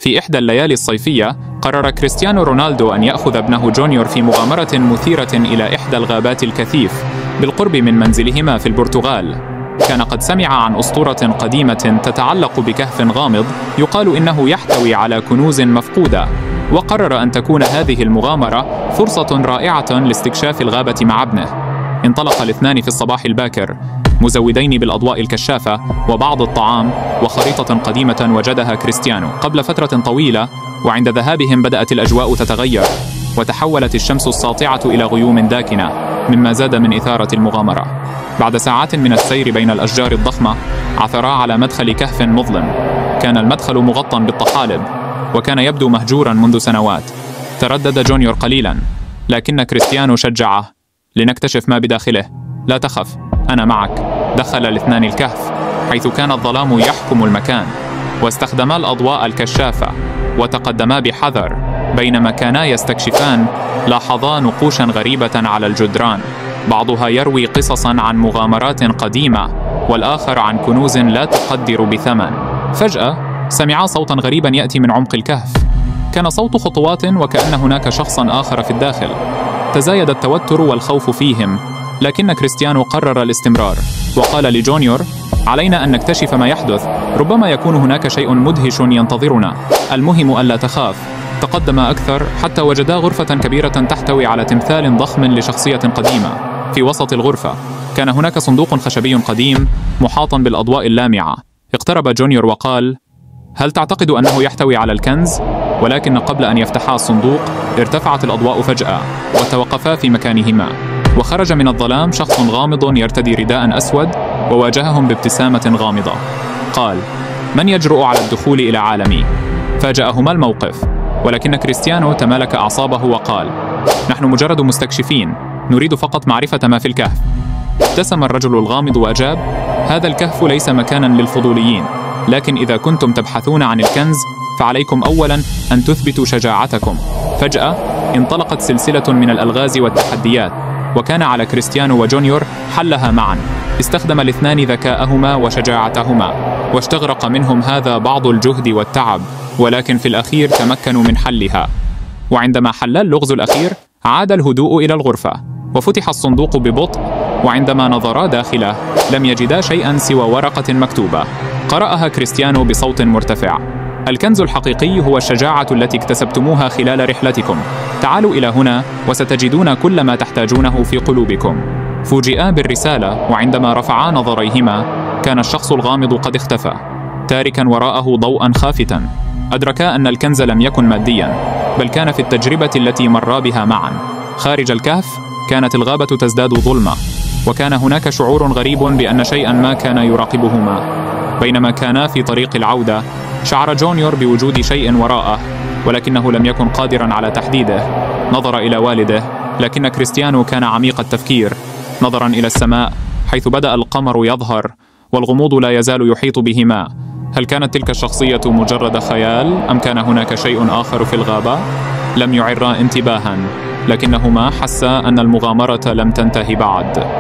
في إحدى الليالي الصيفية قرر كريستيانو رونالدو أن يأخذ ابنه جونيور في مغامرة مثيرة إلى إحدى الغابات الكثيف بالقرب من منزلهما في البرتغال. كان قد سمع عن أسطورة قديمة تتعلق بكهف غامض يقال إنه يحتوي على كنوز مفقودة، وقرر أن تكون هذه المغامرة فرصة رائعة لاستكشاف الغابة مع ابنه. انطلق الاثنان في الصباح الباكر مزودين بالأضواء الكشافة وبعض الطعام وخريطة قديمة وجدها كريستيانو قبل فترة طويلة، وعند ذهابهم بدأت الأجواء تتغير وتحولت الشمس الساطعة إلى غيوم داكنة، مما زاد من إثارة المغامرة. بعد ساعات من السير بين الأشجار الضخمة عثرا على مدخل كهف مظلم. كان المدخل مغطى بالطحالب وكان يبدو مهجورا منذ سنوات. تردد جونيور قليلا، لكن كريستيانو شجعه: لنكتشف ما بداخله، لا تخف، أنا معك. دخل الاثنان الكهف حيث كان الظلام يحكم المكان، واستخدما الأضواء الكشافة وتقدما بحذر. بينما كانا يستكشفان لاحظا نقوشا غريبة على الجدران، بعضها يروي قصصا عن مغامرات قديمة والآخر عن كنوز لا تقدر بثمن. فجأة سمعا صوتا غريبا يأتي من عمق الكهف. كان صوت خطوات وكأن هناك شخصا آخر في الداخل. تزايد التوتر والخوف فيهم، لكن كريستيانو قرر الاستمرار وقال لجونيور: علينا أن نكتشف ما يحدث، ربما يكون هناك شيء مدهش ينتظرنا، المهم ألا تخاف. تقدما أكثر حتى وجدا غرفة كبيرة تحتوي على تمثال ضخم لشخصية قديمة. في وسط الغرفة كان هناك صندوق خشبي قديم محاطا بالأضواء اللامعة. اقترب جونيور وقال: هل تعتقد أنه يحتوي على الكنز؟ ولكن قبل أن يفتحا الصندوق ارتفعت الأضواء فجأة وتوقفا في مكانهما، وخرج من الظلام شخص غامض يرتدي رداء أسود وواجههم بابتسامة غامضة. قال: من يجرؤ على الدخول إلى عالمي؟ فاجأهما الموقف، ولكن كريستيانو تمالك أعصابه وقال: نحن مجرد مستكشفين، نريد فقط معرفة ما في الكهف. ابتسم الرجل الغامض وأجاب: هذا الكهف ليس مكانا للفضوليين، لكن إذا كنتم تبحثون عن الكنز فعليكم أولا أن تثبتوا شجاعتكم. فجأة انطلقت سلسلة من الألغاز والتحديات، وكان على كريستيانو وجونيور حلها معا. استخدم الاثنان ذكاءهما وشجاعتهما، واستغرق منهم هذا بعض الجهد والتعب، ولكن في الأخير تمكنوا من حلها. وعندما حل اللغز الأخير عاد الهدوء إلى الغرفة، وفتح الصندوق ببطء، وعندما نظرا داخله لم يجدا شيئا سوى ورقة مكتوبة. قرأها كريستيانو بصوت مرتفع: الكنز الحقيقي هو الشجاعة التي اكتسبتموها خلال رحلتكم. تعالوا إلى هنا وستجدون كل ما تحتاجونه في قلوبكم. فوجئا بالرسالة، وعندما رفعا نظريهما كان الشخص الغامض قد اختفى، تاركا وراءه ضوءا خافتا. أدركا أن الكنز لم يكن ماديا، بل كان في التجربة التي مرا بها معا. خارج الكهف كانت الغابة تزداد ظلمة، وكان هناك شعور غريب بأن شيئا ما كان يراقبهما. بينما كانا في طريق العودة شعر جونيور بوجود شيء وراءه، ولكنه لم يكن قادرا على تحديده. نظر إلى والده، لكن كريستيانو كان عميق التفكير، نظرا إلى السماء حيث بدأ القمر يظهر والغموض لا يزال يحيط بهما. هل كانت تلك الشخصية مجرد خيال أم كان هناك شيء آخر في الغابة؟ لم يعرا انتباها، لكنهما حسا أن المغامرة لم تنتهي بعد.